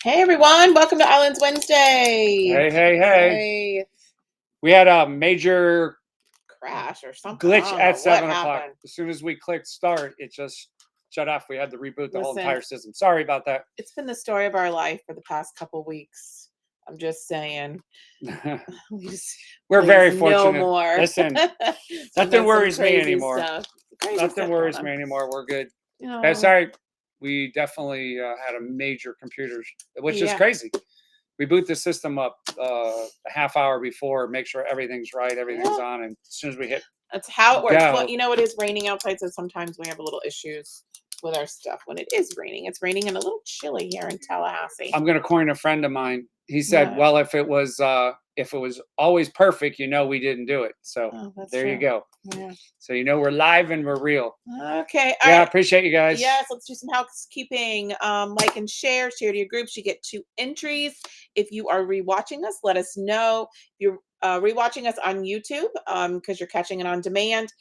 Hey everyone, welcome to Islands Wednesday. Hey. We had a major Crash or something. I glitch don't at know what 7 o'clock. happened. As soon as we clicked start, it just shut off. We had to reboot the whole Listen, entire system. Sorry about that. it's been the story of our life for the past couple weeks. I'm just saying. Please, We're very no fortunate. more. Listen, We've nothing done some worries me crazy anymore. stuff. Crazy Nothing stuff worries going me on. anymore. We're good. You know, Sorry, we definitely had a major computer, which is yeah. crazy. We boot the system up a half hour before, make sure everything's right, everything's Yeah. on, and as soon as we hit That's how it works. go, Well, you know, it is raining outside, so sometimes we have a little issues with our stuff when it is raining. It's raining and a little chilly here in Tallahassee. I'm going to coin a friend of mine. He said, Yeah. "Well, if it was always perfect, we didn't do it." So there you true. go. Yeah. So we're live and we're real. Okay. Yeah, right. appreciate you guys. Yes, let's do some housekeeping. Like and share to your groups. You get 2 entries. If you are rewatching us, let us know. If you're rewatching us on YouTube, because you're catching it on demand,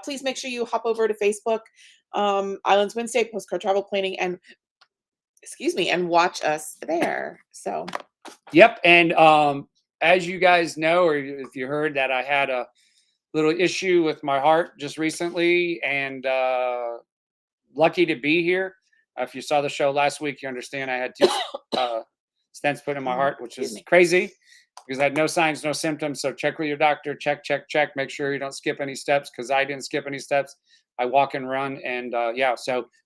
please make sure you hop over to Facebook, Islands Wednesday, Postcard Travel Planning, and watch us there. So Yep. And as you guys know, or if you heard that, I had a little issue with my heart just recently, and lucky to be here. If you saw the show last week, you understand I had 2 stents put in my heart, which is crazy because I had no signs, no symptoms. So check with your doctor. Check. Make sure you don't skip any steps, because I didn't skip any steps. I walk and run, and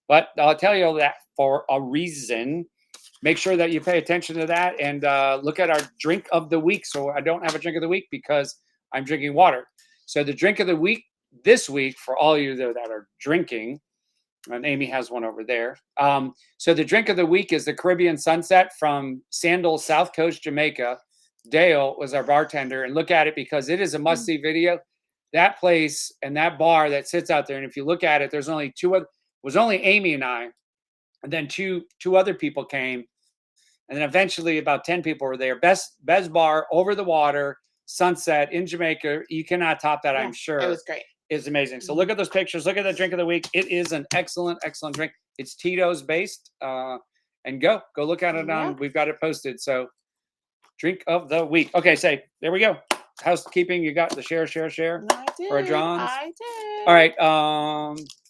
but I'll tell you all that for a reason. Make sure that you pay attention to that, and look at our drink of the week. So I don't have a drink of the week because I'm drinking water. So the drink of the week this week, for all you that are drinking, and Amy has one over there. So the drink of the week is the Caribbean Sunset from Sandal, South Coast, Jamaica. Dale was our bartender, and look at it because it is a must-see video. That place and that bar that sits out there, and if you look at it, there's only was only Amy and I, and then two other people came, and then eventually about 10 people were there. Best bar over the water, sunset in Jamaica. You cannot top that, I'm sure. It was great. It's amazing. So look at those pictures. Look at the drink of the week. It is an excellent drink. It's Tito's based. And go look at it on. We've got it posted. So drink of the week. Okay, there we go. Housekeeping. You got the share. I did. For John's. I did. All right.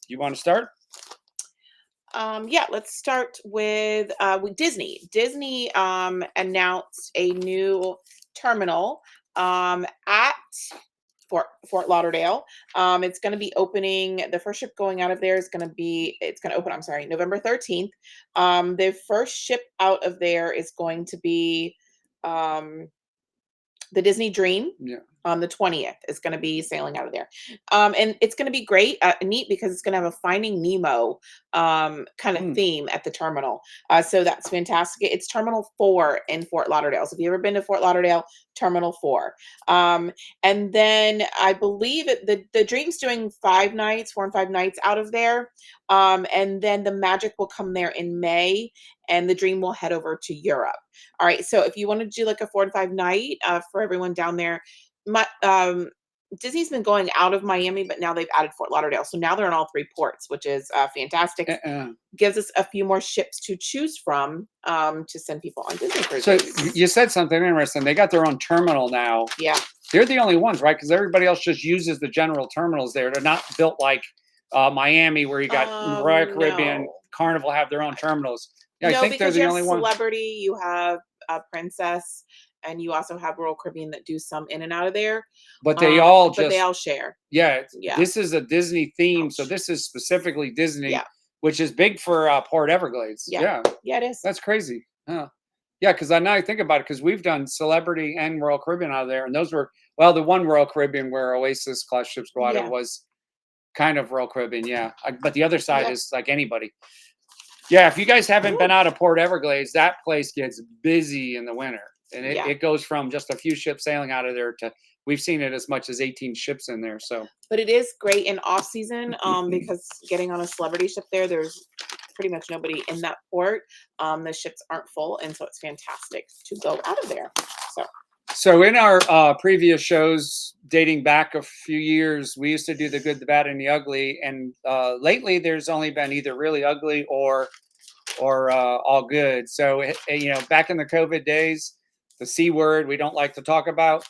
You want to start? Yeah, let's start with Disney. Disney announced a new terminal at Fort Lauderdale. It's going to be opening. The first ship going out of there is going to open. I'm sorry, November 13th. The first ship out of there is going to be the Disney Dream. Yeah. On the 20th is going to be sailing out of there. And it's going to be great, neat, because it's going to have a Finding Nemo kind of theme at the terminal. So that's fantastic. It's Terminal 4 in Fort Lauderdale. So if you've ever been to Fort Lauderdale, Terminal 4. And then I believe the Dream's doing 4 and 5 nights out of there. And then the Magic will come there in May, and the Dream will head over to Europe. All right. So if you want to do like a 4 and 5 night for everyone down there, Disney's been going out of Miami, but now they've added Fort Lauderdale. So now they're in all 3 ports, which is fantastic. Gives us a few more ships to choose from to send people on Disney cruises. So you said something interesting. They got their own terminal now. Yeah. They're the only ones, right? Because everybody else just uses the general terminals there. They're not built like Miami, where you got Royal Caribbean, Carnival have their own terminals. Yeah, no, I think they're the only one. Celebrity, you have Princess, and you also have Royal Caribbean that do some in and out of there. But they all share. Yeah. This is a Disney theme, so this is specifically Disney, which is big for Port Everglades. Yeah, it is. That's crazy. Huh. Yeah, because now I think about it, because we've done Celebrity and Royal Caribbean out of there, and those were, well, the one Royal Caribbean where Oasis class ships go out of was kind of Royal Caribbean, but the other side is like anybody. Yeah, if you guys haven't been out of Port Everglades, that place gets busy in the winter. And it goes from just a few ships sailing out of there to, we've seen it as much as 18 ships in there. So, but it is great in off season because getting on a Celebrity ship there's pretty much nobody in that port. The ships aren't full, and so it's fantastic to go out of there. So in our previous shows, dating back a few years, we used to do the good, the bad, and the ugly. And lately, there's only been either really ugly or or all good. So, back in the COVID days, the C word we don't like to talk about.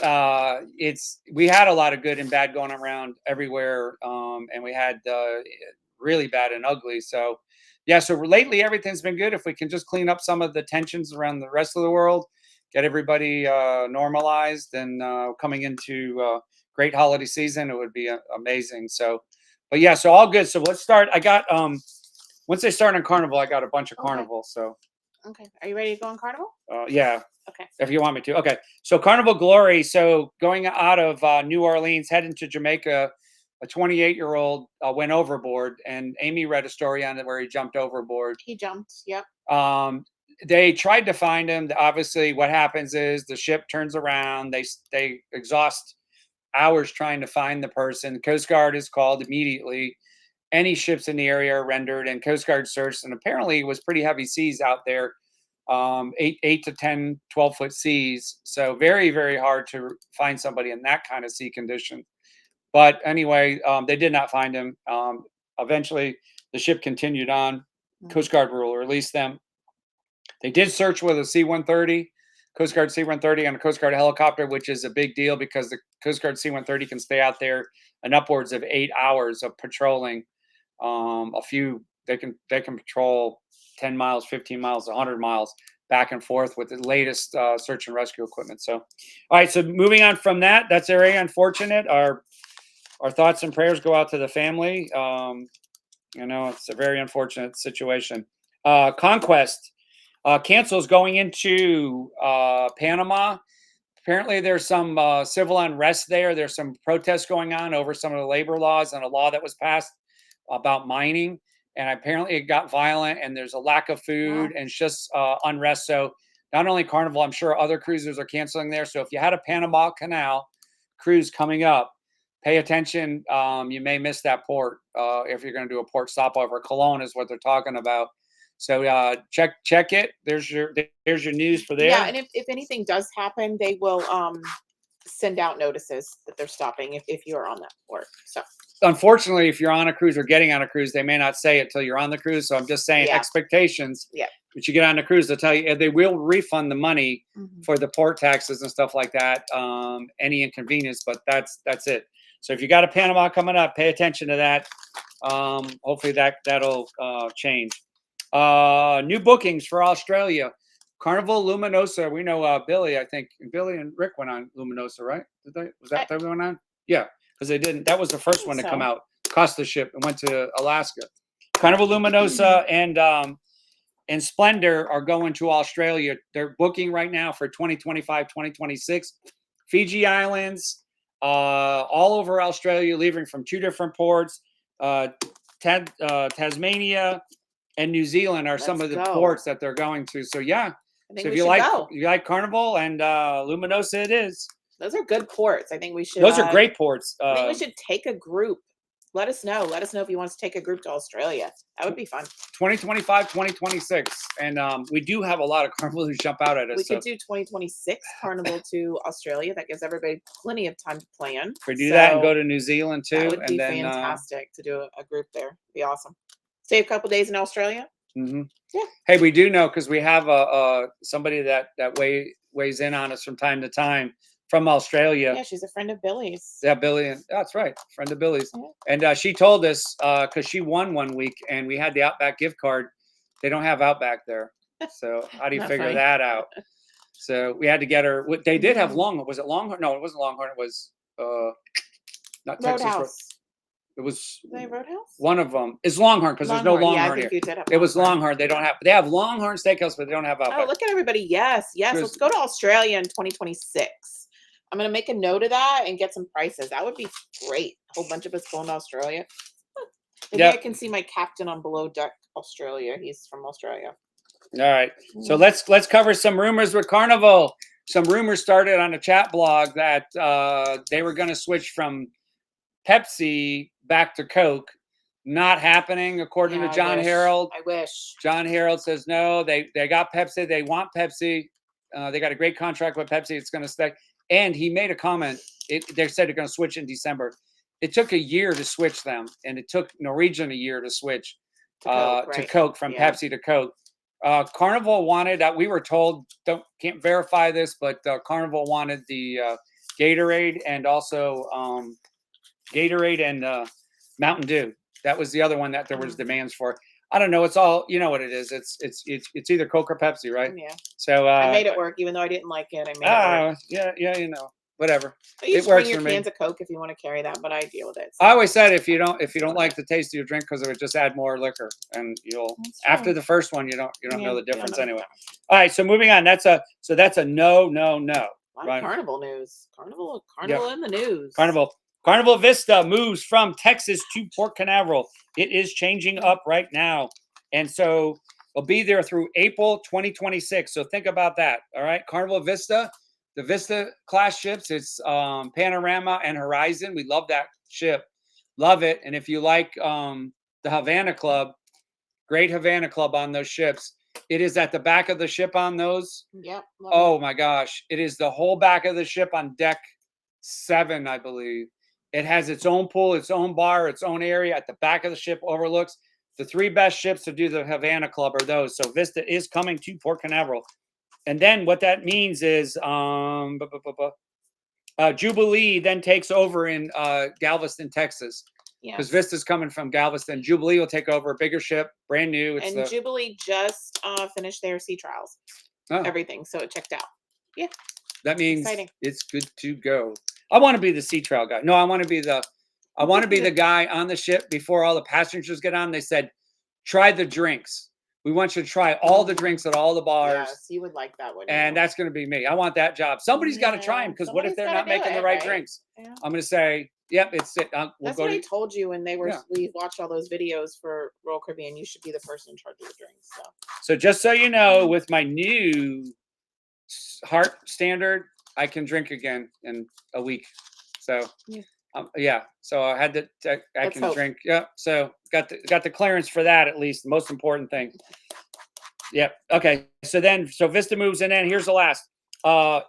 We had a lot of good and bad going around everywhere, and we had really bad and ugly. So, yeah. So lately, everything's been good. If we can just clean up some of the tensions around the rest of the world, get everybody normalized, and coming into great holiday season, it would be amazing. So, but yeah, so all good. So let's start. I got once they start on Carnival, I got a bunch of Okay. Carnival. So Okay. Are you ready to go on Carnival? yeah, Okay. if you want me to. Okay. So Carnival Glory. So going out of New Orleans, heading to Jamaica, a 28-year-old went overboard, and Amy read a story on it where he jumped overboard. He jumped. Yep. Um, they tried to find him. Obviously, what happens is the ship turns around. They exhaust hours trying to find the person. Coast Guard is called immediately. Any ships in the area are rendered, and Coast Guard searched. And apparently, it was pretty heavy seas out there, 8 to 10, 12-foot seas. So very, very hard to find somebody in that kind of sea condition. But anyway, they did not find him. Eventually, the ship continued on. Coast Guard will release them. They did search with a C-130, Coast Guard C-130, and a Coast Guard helicopter, which is a big deal because the Coast Guard C-130 can stay out there an upwards of 8 hours of patrolling. They can patrol 10 miles, 15 miles, 100 miles back and forth with the latest search and rescue equipment. So, all right. So moving on from that, that's very unfortunate. Our thoughts and prayers go out to the family. It's a very unfortunate situation. Conquest cancels going into Panama. Apparently, there's some civil unrest there. There's some protests going on over some of the labor laws and a law that was passed about mining. And apparently, it got violent, and there's a lack of food, and it's just unrest. So, not only Carnival, I'm sure other cruisers are canceling there. So, if you had a Panama Canal cruise coming up, pay attention. You may miss that port if you're going to do a port stopover. Cologne is what they're talking about. So check it. There's your news for there. Yeah, and if anything does happen, they will send out notices that they're stopping if you're on that port. So unfortunately, if you're on a cruise or getting on a cruise, they may not say it till you're on the cruise. So I'm just saying expectations. Yeah. But you get on the cruise, they'll tell you they will refund the money for the port taxes and stuff like that. Any inconvenience, but that's it. So if you got a Panama coming up, pay attention to that. Hopefully that'll change. New bookings for Australia. Carnival Luminosa. We know Billy. I think Billy and Rick went on Luminosa, right? Did they? Was that going on? Yeah, because they didn't. That was the first one to come out. Cost the ship and went to Alaska. Carnival Luminosa and Splendor are going to Australia. They're booking right now for 2025, 2026. Fiji Islands, all over Australia, leaving from 2 different ports. Tasmania and New Zealand are some of the ports that they're going to. So yeah. So if you like Carnival and Luminosa, it is. Those are good ports. I think we should. Those are great ports. I think we should take a group. Let us know. Let us know if you want us to take a group to Australia. That would be fun. 2025, 2026. And we do have a lot of Carnival who jump out at us. We could do 2026 Carnival to Australia. That gives everybody plenty of time to plan. We do that and go to New Zealand too. That would be fantastic to do a group there. It'd be awesome. Stay a couple days in Australia. Mm-hmm. Yeah. Hey, we do know because we have somebody that weighs in on us from time to time from Australia. Yeah, she's a friend of Billy's. Yeah, Billy. That's right, friend of Billy's. Yeah. And she told us because she won one week and we had the Outback gift card. They don't have Outback there, so how do you figure that out? So we had to get her. They did have Longhorn. Was it Longhorn? No, it wasn't Longhorn. It was not Texas. Roadhouse. It was Roadhouse. One of them is Longhorn because there's no Longhorn here. It was Longhorn. They don't have. They have Longhorn Steakhouse, but they don't have Outback. Oh, look at everybody! Yes. Let's go to Australia in 2026. I'm gonna make a note of that and get some prices. That would be great. A whole bunch of us going to Australia. Maybe I can see my captain on Below Deck Australia. He's from Australia. All right. So let's cover some rumors with Carnival. Some rumors started on a chat blog that they were going to switch from Pepsi back to Coke. Not happening, according to John Harold. I wish. John Harold says no. They got Pepsi. They want Pepsi. They got a great contract with Pepsi. It's going to stay. And he made a comment. They said they're going to switch in December. It took a year to switch them, and it took Norwegian a year to switch. To Coke, to right? Coke, from Yeah. Pepsi to Coke. Carnival wanted, we were told, can't verify this, but Carnival wanted the Gatorade, and also Gatorade and Mountain Dew. That was the other one that there was Mm, demands for. I don't know. It's all, you know what it is. It's either Coke or Pepsi, right? yeah. So I made it work, even though I didn't like it. I made it work. yeah, whatever. You It just bring works your for me. cans of Coke if you want to carry that, but I deal with it. I So always said, if you don't like the taste of your drink, because it would just add more liquor, and you'll, that's after true. the first one, you don't Yeah, know the you don't difference know the anyway. difference. All right, so moving on. That's a no, A lot of right? carnival news. Yep. Carnival in the news. Carnival Vista moves from Texas to Port Canaveral. It is changing up right now, and so it'll be there through April 2026. So think about that. All right, Carnival Vista, the Vista class ships. It's Panorama and Horizon. We love that ship, love it. And if you like the Havana Club, great Havana Club on those ships. It is at the back of the ship on those. Yep. Love Oh it. my gosh, it is the whole back of the ship on deck 7, I believe. It has its own pool, its own bar, its own area at the back of the ship, overlooks. The 3 best ships to do the Havana Club are those. So Vista is coming to Port Canaveral. And then what that means is Jubilee then takes over in Galveston, Texas, because Yes. Vista's coming from Galveston. Jubilee will take over a bigger ship, brand new. It's And the Jubilee just finished their sea trials. oh, Everything, so it checked out. Yeah. that means Exciting. it's good to go. I want to be the sea trial guy. No, I want to be the guy on the ship before all the passengers get on. They said, try the drinks. We want you to try all the drinks at all the bars. Yes, you would like that, wouldn't And you? that's going to be me. I want that job. Somebody's got to try Yeah, them, because what if somebody's they're gotta not do making the it, right right? drinks? Yeah. I'm going to say, yep, it's it. We'll That's go what I to told you when yeah. we watched all those videos for Royal Caribbean. You should be the person in charge of the drinks. So So just so you know, with my new heart standard, I can drink again in a week. So yeah, yeah. So I had to. I let's can hope. drink. Yeah. So got the clearance for that, at least. The most important thing. Yep. Okay. So Vista moves in, and here's the last.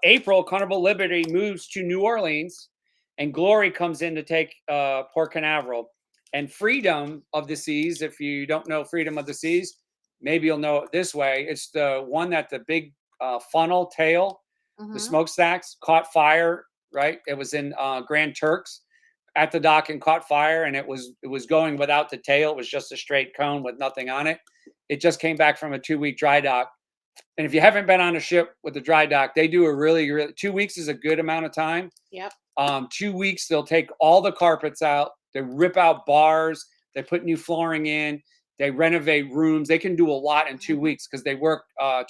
April, Carnival Liberty moves to New Orleans, and Glory comes in to take Port Canaveral. And Freedom of the Seas. If you don't know Freedom of the Seas, maybe you'll know it this way. It's the one that the big funnel tail, the Mm-hmm. smokestacks, caught fire. Right. It was in Grand Turks at the dock and caught fire, and it was going without the tail. It was just a straight cone with nothing on it. It just came back from a 2-week dry dock. And if you haven't been on a ship with the dry dock, they do a really 2 weeks is a good amount of time. Yep. 2 weeks, they'll take all the carpets out, they rip out bars, they put new flooring in, they renovate rooms. They can do a lot in 2 weeks, because they work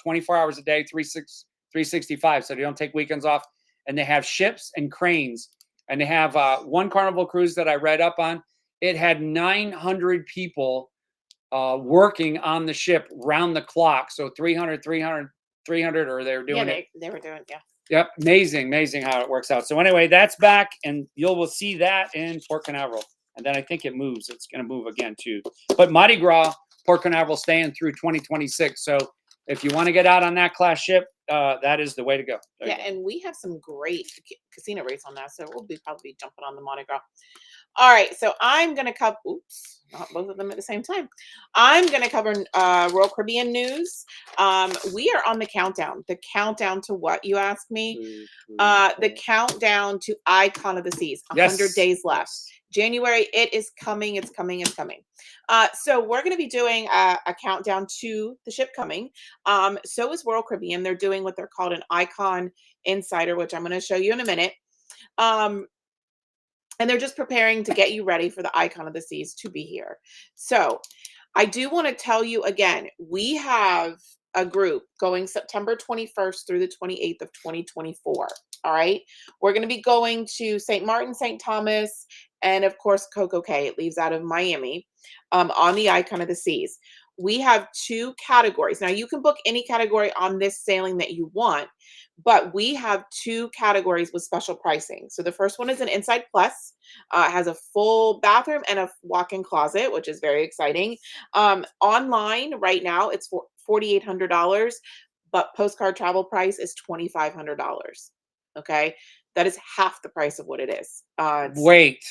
24 hours a day, 365. So they don't take weekends off. And they have ships and cranes. And they have one Carnival cruise that I read up on. It had 900 people working on the ship round the clock. So 300, or they were Yeah, doing it. they were doing yeah. Yep. Amazing how it works out. So anyway, that's back, and will see that in Port Canaveral. And then I think it moves. It's going to move again too. But Mardi Gras, Port Canaveral staying through 2026. So if you want to get out on that class ship, that is the way to go. Yeah, and we have some great casino rates on that, so we'll be probably jumping on the Mardi Gras. All right, so I'm gonna cover. Oops, not both of them at the same time. I'm gonna cover Royal Caribbean news. We are on the countdown. The countdown to what, you ask me? The countdown to Icon of the Seas. 100 days left. January, it is coming. It's coming. It's coming. So we're going to be doing a countdown to the ship coming. So is Royal Caribbean. They're doing what they're called an Icon Insider, which I'm going to show you in a minute. And they're just preparing to get you ready for the Icon of the Seas to be here. So I do want to tell you again, we have a group going September 21st through the 28th of 2024. All right. We're going to be going to St. Martin, St. Thomas, and of course, Coco Cay. It leaves out of Miami on the Icon of the Seas. We have 2 categories. Now, you can book any category on this sailing that you want, but we have 2 categories with special pricing. So the first one is an Inside Plus. It has a full bathroom and a walk-in closet, which is very exciting. Online right now, it's for $4,800, but postcard travel price is $2,500. Okay, that is half the price of what it is. Wait,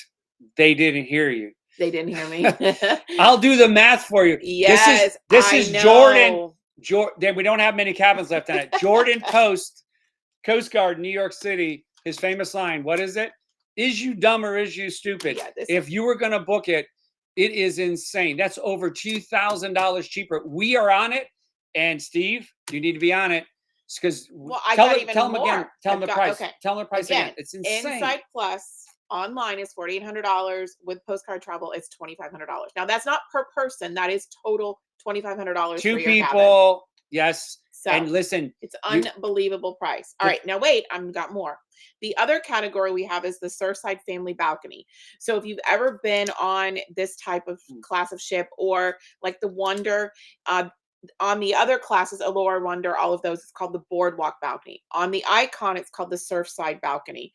they didn't hear you. They didn't hear me. I'll do the math for you. Yes, this I is know. Jordan. We don't have many cabins left on it. Jordan Coast Guard, New York City. His famous line. What is it? Is you dumb or is you stupid? Yeah, If you were going to book it, it is insane. That's over $2,000 cheaper. We are on it, and Steve, you need to be on it because well, I got even tell them more. again. Tell them the price. Okay. Tell them the price again. It's insane. Inside Plus online is $4,800. With Postcard Travel, it's $2,500. Now that's not per person. That is total $2,500 Two for your people. cabin. Yes. So and listen, it's unbelievable price. All right, now wait, I've got more. The other category we have is the Surfside Family Balcony. So if you've ever been on this type of class of ship, or like the Wonder, on the other classes, Allure, Wonder, all of those, it's called the Boardwalk Balcony. On the Icon, it's called the Surfside Balcony.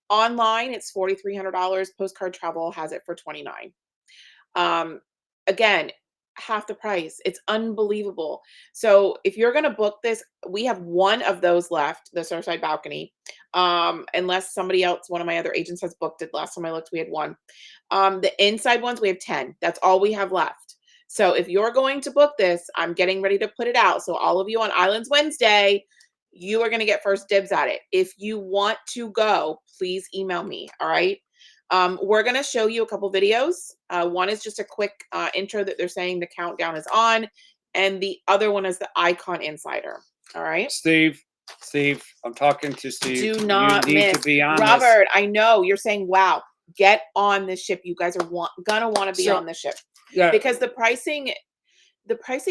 Online, it's $4,300. Postcard Travel has it for $29. Again, half the price. It's unbelievable. So if you're going to book this, we have one of those left, the Surfside Balcony. Unless somebody else, one of my other agents has booked it. Last time I looked, we had one. The inside ones, we have 10. That's all we have left. So if you're going to book this, I'm getting ready to put it out. So all of you on Islands Wednesday, you are going to get first dibs at it. If you want to go, please email me. All right. We're going to show you a couple videos. One is just a quick intro that they're saying the countdown is on. And the other one is the Icon Insider. All right. Steve, I'm talking to Steve. Do not miss. To be on Robert, I know you're saying, wow, get on this ship. You guys are gonna want to be on the ship. Yeah. Because the pricing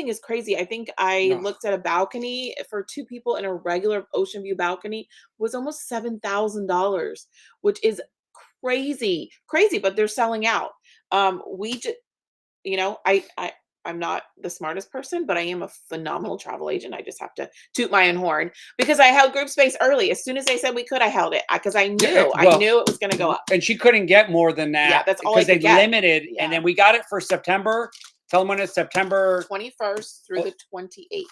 is crazy. I think I looked at a balcony for two people in a regular ocean view balcony was almost $7,000, which is crazy, but they're selling out. We just, I'm not the smartest person, but I am a phenomenal travel agent. I just have to toot my own horn because I held group space early. As soon as they said we could, I held it because I knew it was going to go up. And she couldn't get more than that. Yeah, that's all because they limited. Yeah. And then we got it for September. Tell them when it's September 21st through the 28th.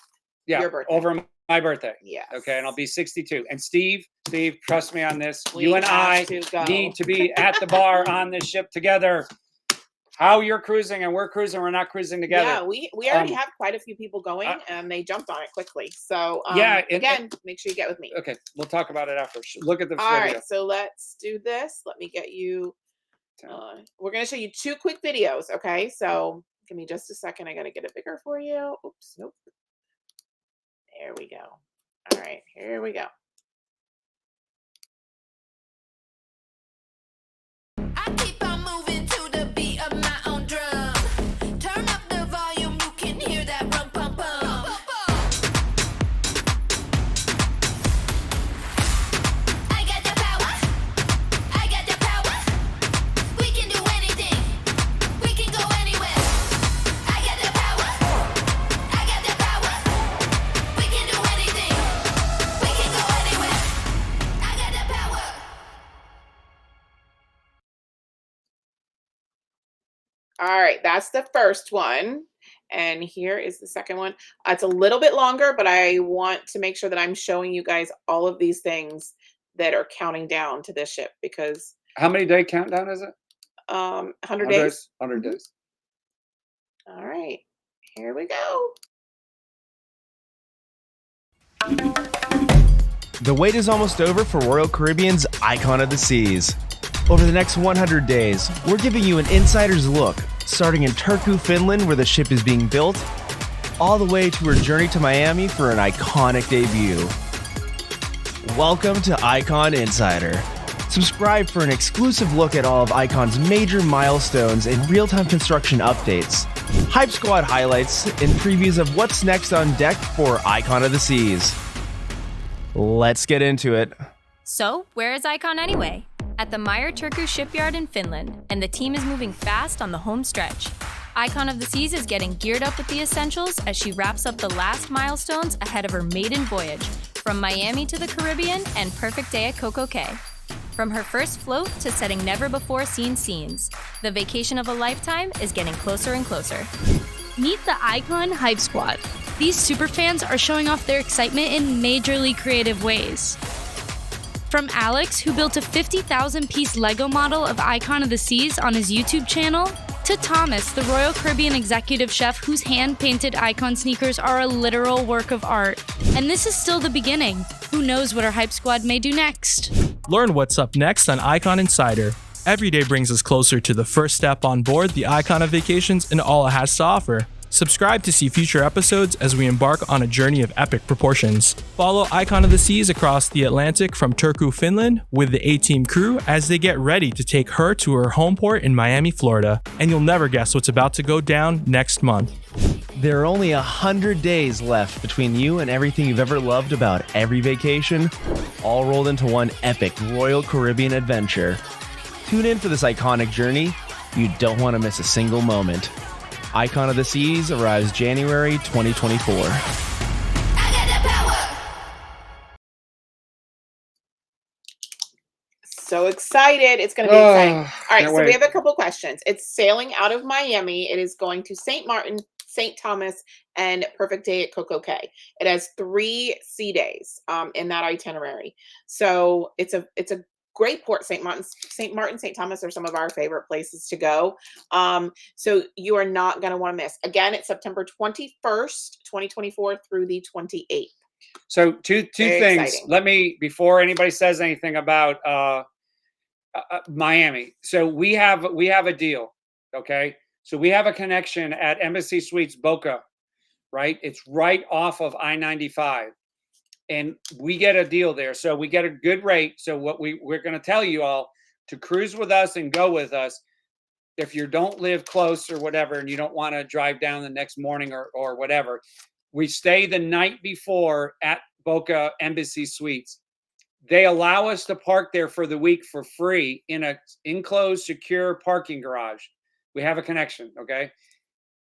Yeah, your birthday. over my birthday. Yeah. Okay, and I'll be 62. And Steve, trust me on this. You and I need to be at the bar on this ship together. How you're cruising and we're cruising, we're not cruising together. Yeah, we already have quite a few people going, and they jumped on it quickly. So again, make sure you get with me. Okay, we'll talk about it after. Look at the video. All right, so let's do this. Let me get you. We're going to show you two quick videos. Okay, so give me just a second. I got to get it bigger for you. Oops, nope. There we go. All right, here we go. All right, that's the first one. And here is the second one. It's a little bit longer, but I want to make sure that I'm showing you guys all of these things that are counting down to this ship because. How many day countdown is it? 100 days. 100 days. All right, here we go. The wait is almost over for Royal Caribbean's Icon of the Seas. Over the next 100 days, we're giving you an insider's look, starting in Turku, Finland, where the ship is being built, all the way to her journey to Miami for an iconic debut. Welcome to Icon Insider. Subscribe for an exclusive look at all of Icon's major milestones and real-time construction updates, Hype Squad highlights, and previews of what's next on deck for Icon of the Seas. Let's get into it. So, where is Icon anyway? At the Meyer Turku shipyard in Finland, and the team is moving fast on the home stretch. Icon of the Seas is getting geared up with the essentials as she wraps up the last milestones ahead of her maiden voyage from Miami to the Caribbean and perfect day at Coco Cay. From her first float to setting never-before-seen scenes, the vacation of a lifetime is getting closer and closer. Meet the Icon Hype Squad. These superfans are showing off their excitement in majorly creative ways. From Alex, who built a 50,000-piece Lego model of Icon of the Seas on his YouTube channel, to Thomas, the Royal Caribbean executive chef whose hand-painted Icon sneakers are a literal work of art. And this is still the beginning. Who knows what our Hype Squad may do next? Learn what's up next on Icon Insider. Every day brings us closer to the first step on board the Icon of Vacations and all it has to offer. Subscribe to see future episodes as we embark on a journey of epic proportions. Follow Icon of the Seas across the Atlantic from Turku, Finland with the A-Team crew as they get ready to take her to her home port in Miami, Florida. And you'll never guess what's about to go down next month. There are only 100 days left between you and everything you've ever loved about every vacation, all rolled into one epic Royal Caribbean adventure. Tune in for this iconic journey. You don't want to miss a single moment. Icon of the Seas arrives January 2024. So excited. It's going to be exciting. All right, can't so we wait. have a couple questions. It's sailing out of Miami. It is going to St. Martin, St. Thomas, and Perfect Day at Coco Cay. It has 3 sea days in that itinerary. So it's a great port. St. Martin, St. Thomas are some of our favorite places to go. So you are not going to want to miss. Again, it's September 21st, 2024 through the 28th. So two Very things. exciting. Let me, before anybody says anything about Miami. So we have a deal. Okay. So we have a connection at Embassy Suites Boca, right? It's right off of I-95. And we get a deal there. So we get a good rate. So what we're going to tell you all to cruise with us and go with us. If you don't live close or whatever, and you don't want to drive down the next morning or whatever, we stay the night before at Boca Embassy Suites. They allow us to park there for the week for free in a enclosed, secure parking garage. We have a connection. Okay.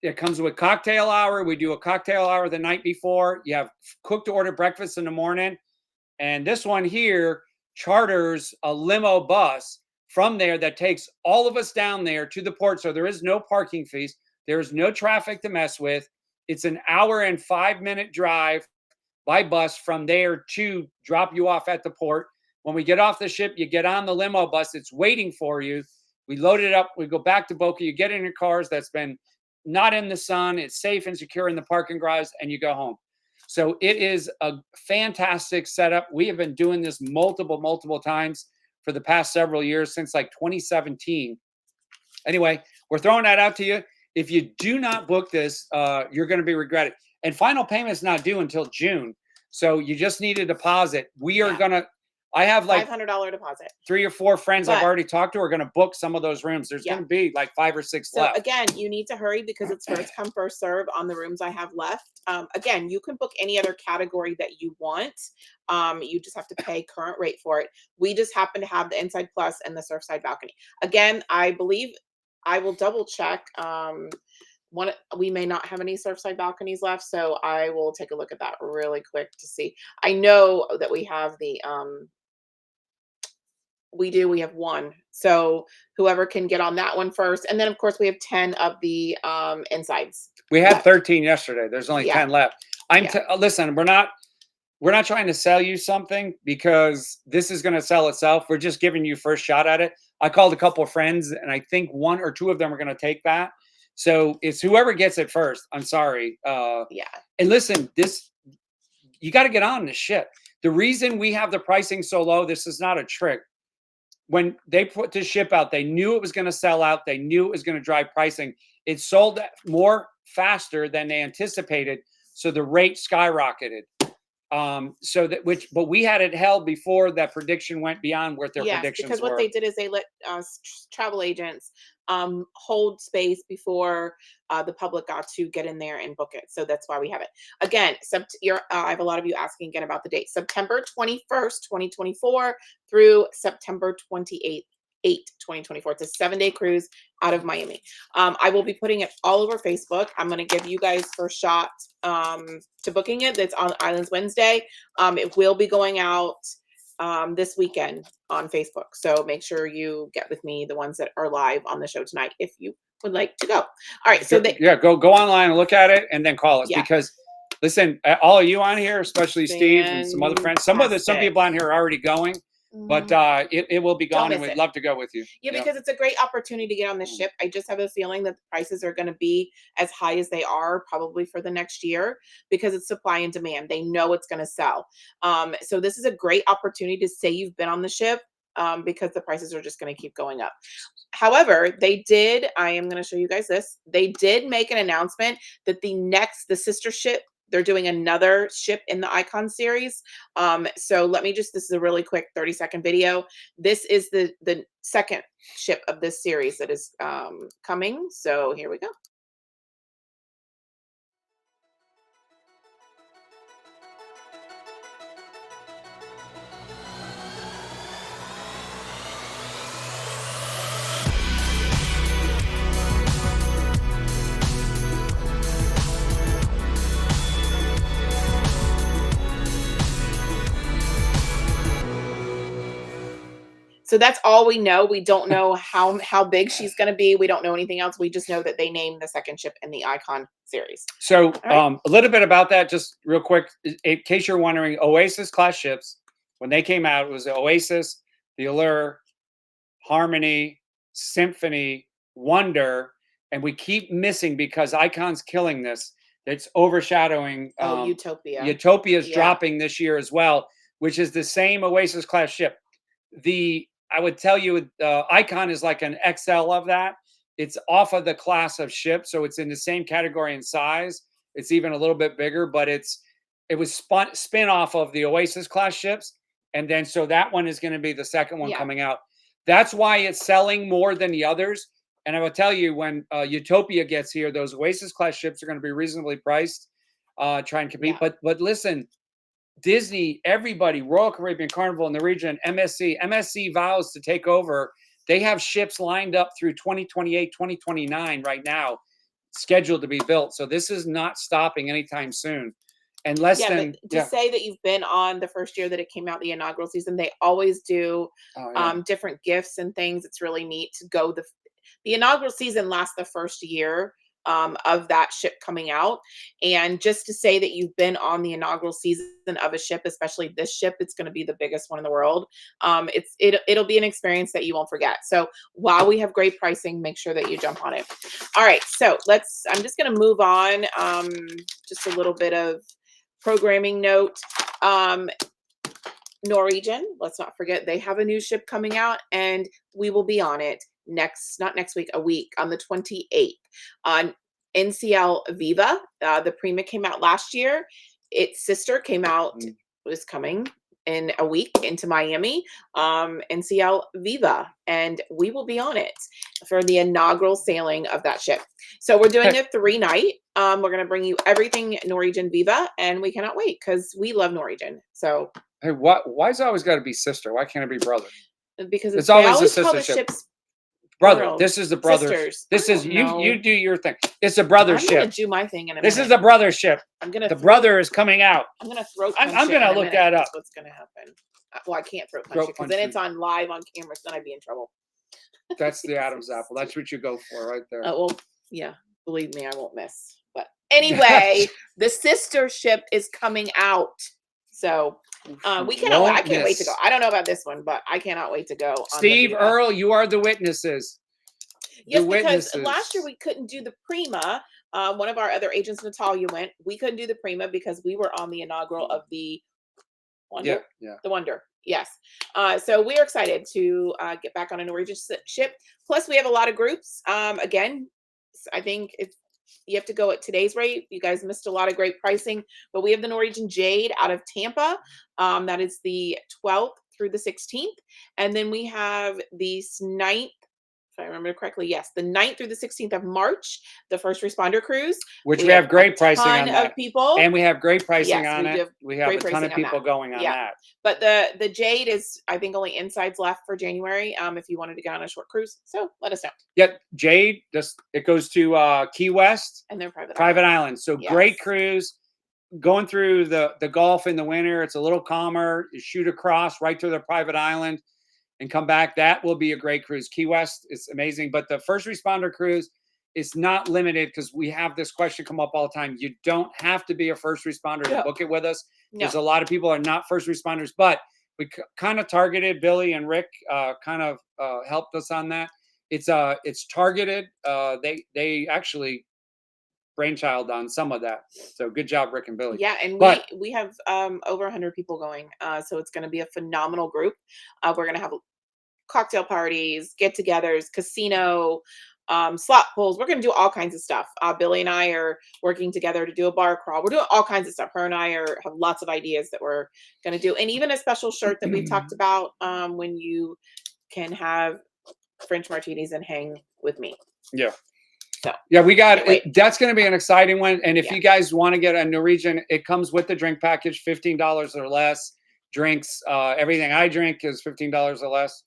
It comes with cocktail hour. We do a cocktail hour the night before. You have cooked to order breakfast in the morning. And this one here charters a limo bus from there that takes all of us down there to the port. So there is no parking fees. There is no traffic to mess with. It's an hour and 5-minute drive by bus from there to drop you off at the port. When we get off the ship, you get on the limo bus. It's waiting for you. We load it up. We go back to Boca. You get in your cars that's been not in the sun. It's safe and secure in the parking garage, and you go home. So it is a fantastic setup. We have been doing this multiple times for the past several years, since like 2017. Anyway, we're throwing that out to you. If you do not book this, you're going to be regretted. And final payment is not due until June. So you just need a deposit. We are going to, I have like $500 deposit. 3 or 4 friends I've But- already talked to are going to book some of those rooms. There's going to be like 5 or 6 So left. again, you need to hurry because it's first come, first serve on the rooms I have left. Again, you can book any other category that you want. You just have to pay current rate for it. We just happen to have the Inside Plus and the Surfside Balcony. Again, I believe I will double check. We may not have any Surfside balconies left, so I will take a look at that really quick to see. I know that we have the we have 1. So whoever can get on that one first. And then of course we have 10 of the insides. We had left. 13 yesterday. There's only 10 left. Listen, we're not trying to sell you something because this is going to sell itself. We're just giving you first shot at it. I called a couple of friends and I think 1 or 2 of them are going to take that. So it's whoever gets it first. I'm sorry. And listen, you got to get on this ship. The reason we have the pricing so low, this is not a trick. When they put this ship out, they knew it was going to sell out. They knew it was going to drive pricing. It sold more faster than they anticipated. So the rate skyrocketed. But we had it held before that prediction went beyond what their predictions because were. what they did is they let travel agents hold space before the public got to get in there and book it. So that's why we have it. Again, I have a lot of you asking again about the date. September 21st, 2024 through September 28th. 2024. It's a 7-day cruise out of Miami. I will be putting it all over Facebook. I'm going to give you guys first shot to booking it. That's on Islands Wednesday. It will be going out this weekend on Facebook. So make sure you get with me, the ones that are live on the show tonight, if you would like to go. All right. So go online and look at it and then call us because listen, all of you on here, especially Steve and some other friends, some people on here are already going. but it will be gone, and miss we'd it. love to go with you. Yeah, because it's a great opportunity to get on the ship. I just have a feeling that the prices are going to be as high as they are probably for the next year because it's supply and demand. They know it's going to sell. So this is a great opportunity to say you've been on the ship because the prices are just going to keep going up. However, I am going to show you guys this. They did make an announcement that the sister ship, they're doing another ship in the Icon series. So this is a really quick 30-second video. This is the second ship of this series that is coming. So here we go. So that's all we know. We don't know how big she's going to be. We don't know anything else. We just know that they named the second ship in the Icon series. So right. a little bit about that, just real quick, in case you're wondering, Oasis class ships, when they came out, it was the Oasis, the Allure, Harmony, Symphony, Wonder, and we keep missing because Icon's killing this. It's overshadowing. Utopia. Utopia is dropping this year as well, which is the same Oasis class ship. I would tell you, Icon is like an XL of that. It's off of the class of ship, so it's in the same category in size. It's even a little bit bigger, but it was spin off of the Oasis class ships, and then so that one is going to be the second one coming out. That's why it's selling more than the others. And I will tell you, when Utopia gets here, those Oasis class ships are going to be reasonably priced, try and compete. But listen, Disney, everybody, Royal Caribbean, Carnival in the region, MSC vows to take over. They have ships lined up through 2028, 2029 right now, scheduled to be built. So this is not stopping anytime soon. And say that you've been on the first year that it came out, the inaugural season, they always do different gifts and things. It's really neat to go. The inaugural season lasts the first year of that ship coming out. And just to say that you've been on the inaugural season of a ship, especially this ship, it's going to be the biggest one in the world. It'll be an experience that you won't forget. So while we have great pricing, make sure that you jump on it. All right, so I'm just going to move on. Just a little bit of programming note. Norwegian, let's not forget, they have a new ship coming out, and we will be on it not next week, a week, on the 28th on NCL Viva. The Prima came out last year. Its sister came out, was coming in a week into Miami, NCL Viva, and we will be on it for the inaugural sailing of that ship. So we're doing a 3-night. We're going to bring you everything Norwegian Viva, and we cannot wait because we love Norwegian. So hey, why's it always got to be sister? Why can't it be brother? Because it's always a sister ship. Ships brother. This is the brother. Sisters. This is you do your thing. It's a brother ship. I'm gonna do my thing in a minute. This is the brother ship. The brother is coming out. I'm gonna throat I'm gonna look that up. That's what's gonna happen. Well, I can't throat punch it because then it's on live on camera, so then I'd be in trouble. That's the Adam's apple. That's what you go for right there. Well, yeah. Believe me, I won't miss. But anyway, the sister ship is coming out. So we cannot. I can't wait to go. I don't know about this one, but I cannot wait to go. Steve, Earl, you are the witnesses. Yes, because last year we couldn't do the Prima. One of our other agents, Natalia, went. We couldn't do the Prima because we were on the inaugural of the Wonder. Yeah. The Wonder. Yes. So we are excited to get back on a Norwegian ship. Plus, we have a lot of groups. Again, I think you have to go at today's rate. You guys missed a lot of great pricing, but we have the Norwegian Jade out of Tampa. That is the 12th through the 16th. And then we have the 9th, if I remember correctly, yes, the 9th through the 16th of March, the first responder cruise. Which we have great pricing on that. Of people. And we have great pricing on it. We have a ton of people going on that. But the Jade is, I think, only insides left for January if you wanted to get on a short cruise. So let us know. Yeah, Jade, it goes to Key West. And they're private islands. So great cruise. Going through the Gulf in the winter, it's a little calmer. You shoot across right to the private island and come back. That will be a great cruise. Key West is amazing. But the first responder cruise is not limited because we have this question come up all the time. You don't have to be a first responder to book it with us. There's a lot of people are not first responders, but we kind of targeted Billy and Rick. Kind of helped us on that. It's targeted. They actually brainchild on some of that. So good job, Rick and Billy. Yeah, and But we have over 100 people going. So it's going to be a phenomenal group. We're going to have cocktail parties, get-togethers, casino, slot pulls. We're going to do all kinds of stuff. Billy and I are working together to do a bar crawl. We're doing all kinds of stuff. Her and I have lots of ideas that we're going to do, and even a special shirt that we talked about when you can have French martinis and hang with me. yeah. So Yeah, we got can't wait. that's going to be an exciting one. And if Yeah. you guys want to get a Norwegian, it comes with the drink package, $15 or less. Drinks, everything I drink is $15 or less.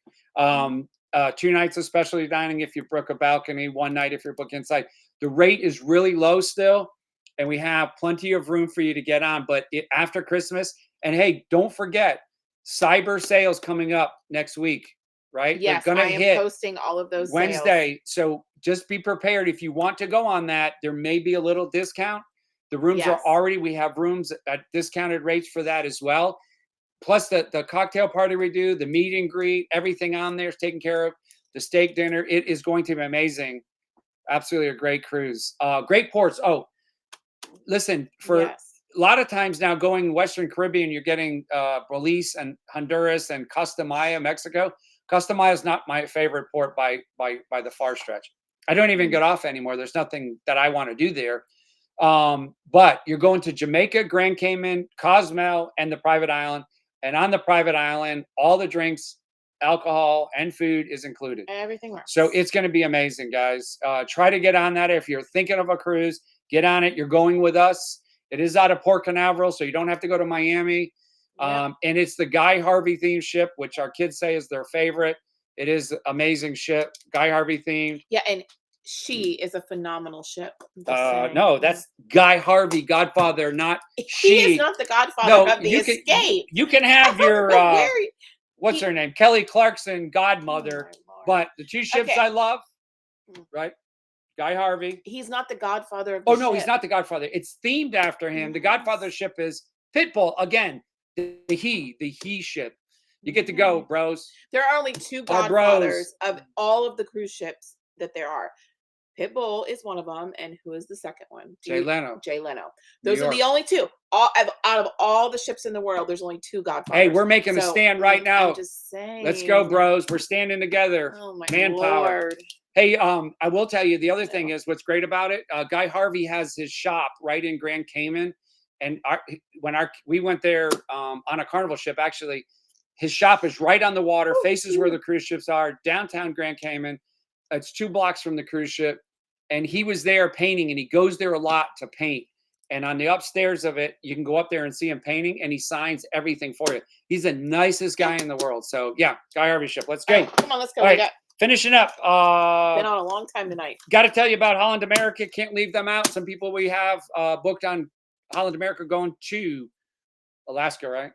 2 nights of specialty dining if you book a balcony, 1 night if you're booked inside. The rate is really low still, and we have plenty of room for you to get on. But after Christmas, and hey, don't forget, cyber sales coming up next week, right? Yes, They're I going to am hit posting all of those sales. Wednesday. So just be prepared. If you want to go on that, there may be a little discount. The rooms Yes. are already, we have rooms at discounted rates for that as well. Plus the cocktail party we do, the meet and greet, everything on there is taken care of. The steak dinner, it is going to be amazing. Absolutely a great cruise. Great ports. Oh, listen, for Yes. a lot of times now going Western Caribbean, you're getting Belize and Honduras and Costa Maya, Mexico. Costa Maya is not my favorite port by the far stretch. I don't even get off anymore. There's nothing that I want to do there. But you're going to Jamaica, Grand Cayman, Cozumel, and the private island. And on the private island, all the drinks, alcohol, and food is included. Everything works. So it's going to be amazing, guys. Try to get on that. If you're thinking of a cruise, get on it. You're going with us. It is out of Port Canaveral, so you don't have to go to Miami. Yeah. And it's the Guy Harvey themed ship, which our kids say is their favorite. It is amazing ship, Guy Harvey themed. Yeah, and she is a phenomenal ship. I'm just saying. No, that's Guy Harvey, Godfather, not he she. is not the godfather No, of the you escape. you can have your what's he- her name, Kelly Clarkson, Godmother. Oh, my Lord. But the two ships Okay. I love, Mm. right? Guy Harvey. He's not the godfather of the Oh no, ship. he's not the Godfather. It's themed after him. The Godfather ship is Pitbull again. The he ship. You get to go, bros. There are only 2 Our godfathers bros. of all of the cruise ships that there are. Pitbull is one of them, and who is the second one? Jay Leno. Jay Leno. New Those are the York. only 2. Out of all the ships in the world, there's only 2 godfathers. Hey, we're making a stand right now. I'm just saying. Let's go, bros. We're standing together. Oh my Manpower. Lord. Hey, I will tell you the other thing is what's great about it. Guy Harvey has his shop right in Grand Cayman, and we went there on a Carnival ship. Actually, his shop is right on the water, faces where the cruise ships are, downtown Grand Cayman. It's 2 blocks from the cruise ship, and he was there painting, and he goes there a lot to paint. And on the upstairs of it, you can go up there and see him painting, and he signs everything for you. He's the nicest guy in the world. So yeah, Guy Harvey ship. Let's go. All right, come on, let's go. All We right. got Finishing up. been on a long time tonight. Got to tell you about Holland America. Can't leave them out. Some people we have booked on Holland America going to Alaska, right?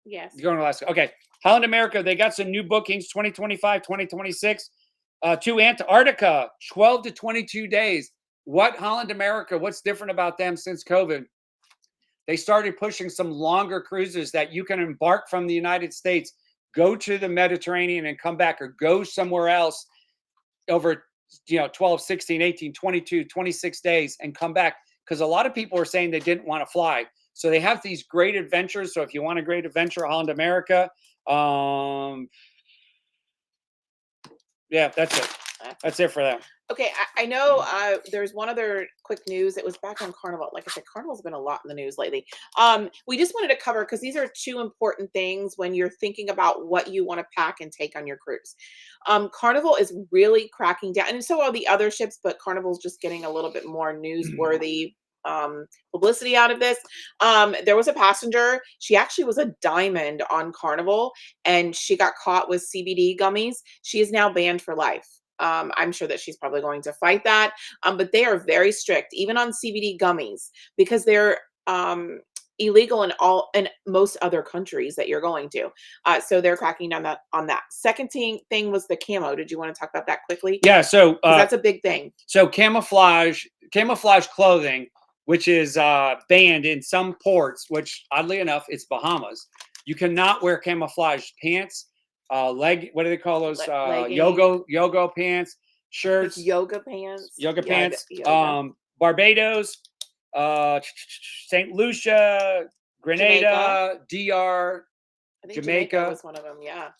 Yes. You're going to Alaska. Okay. Holland America, they got some new bookings, 2025, 2026. To Antarctica, 12 to 22 days. What Holland America, what's different about them since COVID? They started pushing some longer cruises that you can embark from the United States, go to the Mediterranean and come back, or go somewhere else over 12, 16, 18, 22, 26 days and come back, because a lot of people are saying they didn't want to fly. So they have these great adventures. So if you want a great adventure, Holland America, yeah, that's it. That's it for that. Okay, I know there's one other quick news. It was back on Carnival. Like I said, Carnival's been a lot in the news lately. We just wanted to cover, because these are 2 important things when you're thinking about what you want to pack and take on your cruise. Carnival is really cracking down, and so are the other ships, but Carnival's just getting a little bit more newsworthy publicity out of this. There was a passenger. She actually was a diamond on Carnival, and she got caught with CBD gummies. She is now banned for life. I'm sure that she's probably going to fight that. But they are very strict, even on CBD gummies, because they're illegal in most other countries that you're going to. So they're cracking down on that. Second thing was the camo. Did you want to talk about that quickly? Yeah. So 'Cause that's a big thing. So camouflage clothing, which is banned in some ports, which oddly enough, it's Bahamas. You cannot wear camouflage pants, what do they call those? Leggings. Yoga pants, shirts, Yoga pants. yoga pants. Barbados, St. Lucia, Grenada, DR, I think Jamaica was one of them. Yeah.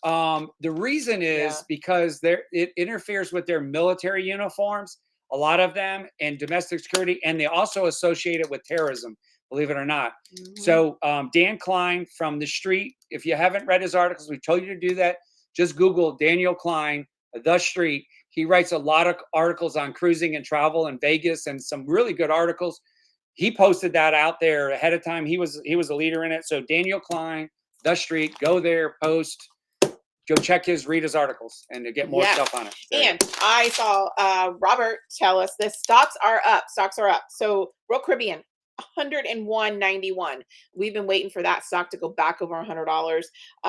The reason is Yeah. because it interferes with their military uniforms, a lot of them, and domestic security, and they also associate it with terrorism, believe it or not. So Dan Klein from The Street, if you haven't read his articles, we told you to do that. Just Google Daniel Klein, The Street. He writes a lot of articles on cruising and travel in Vegas, and some really good articles. He posted that out there ahead of time. He was a leader in it. So Daniel Klein, The Street, go there, post, go read his articles, and to get more stuff on it. And I saw Robert tell us this: stocks are up. So Royal Caribbean, 101.91. We've been waiting for that stock to go back over $100.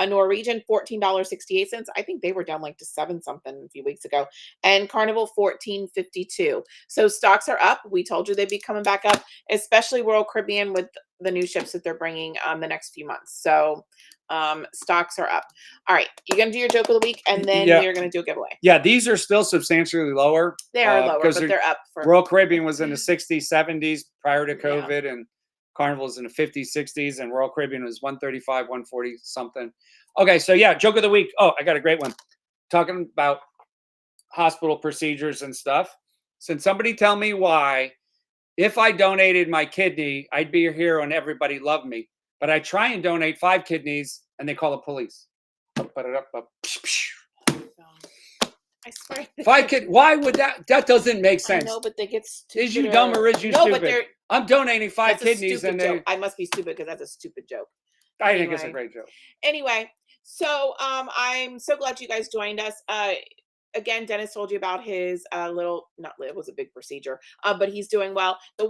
Norwegian, $14.68. I think they were down like to 7 something a few weeks ago. And Carnival, $14.52. So stocks are up. We told you they'd be coming back up, especially Royal Caribbean with the new ships that they're bringing the next few months. So stocks are up. All right, you're gonna do your joke of the week, and then we're gonna do a giveaway. Yeah, these are still substantially lower. They are lower, but they're up. Royal Caribbean was in the 60s, 70s prior to COVID, and Carnival's in the 50s, 60s, and Royal Caribbean was 135, 140 something. Okay, so joke of the week. Oh, I got a great one. Talking about hospital procedures and stuff. Since somebody tell me why, if I donated my kidney, I'd be a hero and everybody loved me. But I try and donate 5 kidneys, and they call the police. Put it up. I swear. 5 kidneys. Why would that? That doesn't make sense. No, but they get stupid. Is you dumb or is you stupid? But I'm donating 5 kidneys, and I must be stupid because that's a stupid joke. I think it's a great joke. Anyway, so I'm so glad you guys joined us. Again, Dennis told you about his it was a big procedure, but he's doing well. But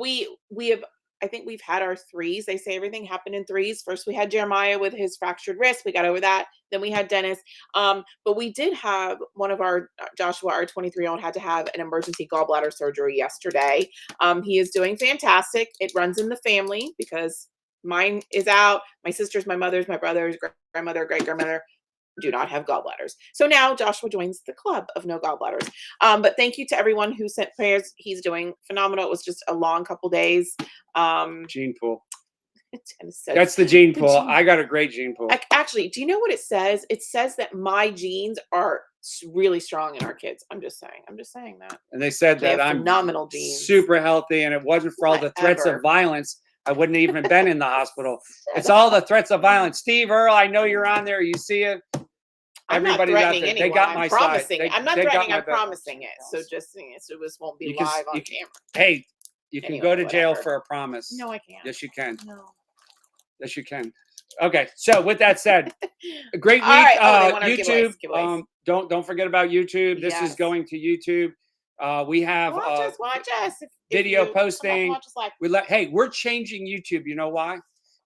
I think we've had our 3s. They say everything happened in 3s. First, we had Jeremiah with his fractured wrist. We got over that. Then we had Dennis. But we did have one of Joshua, our 23-year-old, had to have an emergency gallbladder surgery yesterday. He is doing fantastic. It runs in the family because mine is out. My sister's, my mother's, my brother's, grandmother, great-grandmother do not have gallbladders. So now Joshua joins the club of no gallbladders. But thank you to everyone who sent prayers. He's doing phenomenal. It was just a long couple days. Gene pool. So that's the gene pool. I got a great gene pool. Actually, do you know what it says? It says that my genes are really strong in our kids. I'm just saying that. And they said that I'm phenomenal genes, super healthy, and it wasn't for all the threats of violence, I wouldn't even been in the hospital. It's all the threats of violence. Steve, Earl, I know you're on there. You see it. Everybody's out there. They got my side. I'm not threatening. I'm promising it. So just so this won't be live on camera. Hey, you can go to jail for a promise. No, I can't. Yes, you can. No. Yes, you can. Okay. So with that said, a great week. YouTube. Don't forget about YouTube. This is going to YouTube. We have watch us. Video posting. We're changing YouTube. You know why?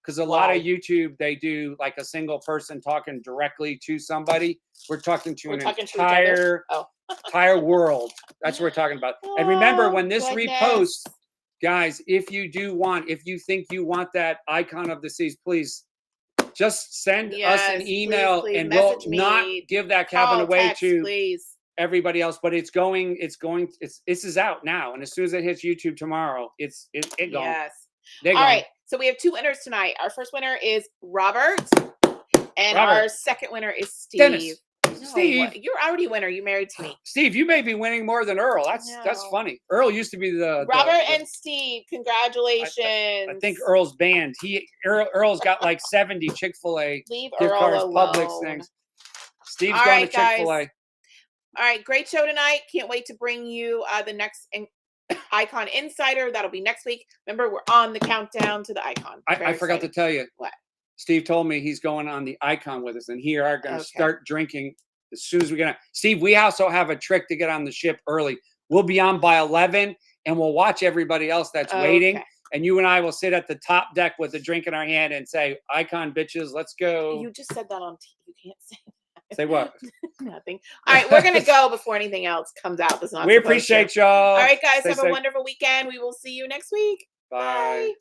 Because a lot of YouTube, they do like a single person talking directly to somebody. We're talking to an entire world. That's what we're talking about. And remember, when this reposts, guys, if you think you want that icon of the seas, please just send us an email, and we'll not give that cabin away to everybody else. But this is out now, and as soon as it hits YouTube tomorrow, it's going. Yes. All right. So we have 2 winners tonight. Our first winner is Robert, and our second winner is Steve. Dennis. Steve, you're already a winner. You married to me. Steve, you may be winning more than Earl. That's funny. Earl used to be Robert and Steve. Congratulations. I think Earl's banned. Earl's got like 70 Chick-fil-A gift cards, alone. Publix things. Steve's going to Chick-fil-A. All right, great show tonight. Can't wait to bring you the next Icon Insider. That'll be next week. Remember, we're on the countdown to the Icon. I forgot to tell you. What? Steve told me he's going on the Icon with us, and he are going to start drinking as soon as we get on. Steve, we also have a trick to get on the ship early. We'll be on by 11, and we'll watch everybody else that's waiting. And you and I will sit at the top deck with a drink in our hand and say, Icon bitches, let's go. You just said that on TV. You can't say that. Say what? Nothing. All right, we're going to go before anything else comes out. We appreciate y'all. All right, guys, have a wonderful weekend. We will see you next week. Bye.